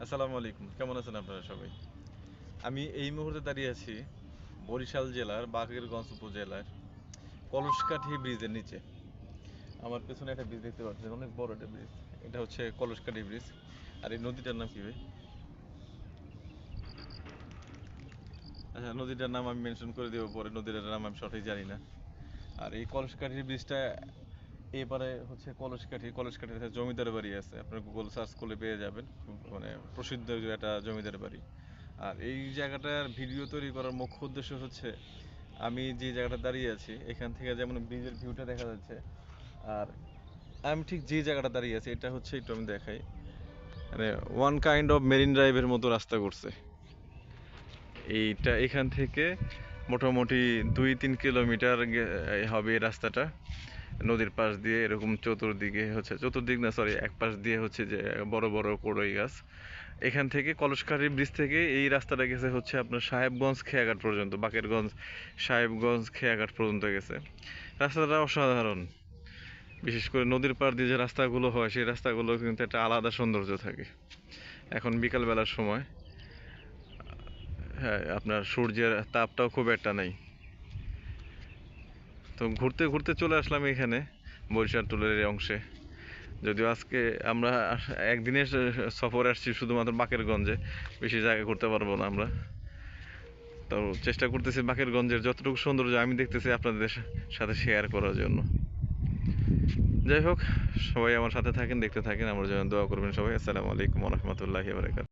আসসালামু আলাইকুম, কেমন আছেন আপনারা সবাই? আমি এই মুহূর্তে দাঁড়িয়ে আছি বরিশাল জেলার বাকেরগঞ্জ উপজেলার কলসকাঠি ব্রিজের নিচে। আমার পেছনে একটা ব্রিজ দেখতে পাচ্ছেন, অনেক বড় একটা ব্রিজ। এটা হচ্ছে কলসকাঠি ব্রিজ। আর এই নদীটার নাম কি ভাই? আচ্ছা, নদীটার নাম আমি মেনশন করে দেবো পরে। নদীটার নাম আমি সঠিক জানি না। আর এই কলসকাঠি ব্রিজটা এপারে হচ্ছে কলসকাঠির একটা জমিদার বাড়ি আছে, আপনার গুগল সার্চ করলে পেয়ে যাবেন। খুব মানে প্রসিদ্ধ একটা জমিদার বাড়ি। আর এই জায়গাটার ভিডিও তৈরি করার মুখ্য উদ্দেশ্য হচ্ছে, আমি যে জায়গাটা দাঁড়িয়ে আছি এখান থেকে যেমন ব্রিজের ভিউটা দেখা যাচ্ছে, আর আমি ঠিক যে জায়গাটা দাঁড়িয়ে আছি এটা হচ্ছে, একটু আমি দেখাই, মানে ওয়ান কাইন্ড অফ মেরিন ড্রাইভের মতো রাস্তা করছে এইটা। এখান থেকে মোটামুটি 2-3 কিলোমিটার হবে এই রাস্তাটা, নদীর পাশ দিয়ে এরকম চতুর্দিকে হচ্ছে, চতুর্দিক না সরি, এক পাশ দিয়ে হচ্ছে যে বড় বড় কড়ই গাছ। এখান থেকে কলসকাঠি ব্রিজ থেকে এই রাস্তাটা গেছে হচ্ছে আপনার সাহেবগঞ্জ খেয়াঘাট পর্যন্ত, বাকেরগঞ্জ সাহেবগঞ্জ খেয়াঘাট পর্যন্ত গেছে। রাস্তাটা অসাধারণ। বিশেষ করে নদীর পাড় দিয়ে যে রাস্তাগুলো হয় সেই রাস্তাগুলো কিন্তু একটা আলাদা সৌন্দর্য থাকে। এখন বিকালবেলার সময়, হ্যাঁ, আপনার সূর্যের তাপটাও খুব একটা নাই। তো ঘুরতে ঘুরতে চলে আসলাম এখানে বরিশাল টুলের এই অংশে। যদিও আজকে আমরা একদিনের সফরে আসছি শুধুমাত্র বাকেরগঞ্জে, বেশি জায়গা ঘুরতে পারবো না আমরা। তো চেষ্টা করতেছি বাকেরগঞ্জের যতটুকু সৌন্দর্য আমি দেখতেছি আপনাদের সাথে শেয়ার করার জন্য। যাই হোক, সবাই আমার সাথে থাকেন, দেখতে থাকেন, আমার জন্য দোয়া করবেন সবাই। আসসালামু আলাইকুম ওয়া রাহমাতুল্লাহি ওয়া বারাকাতুহু।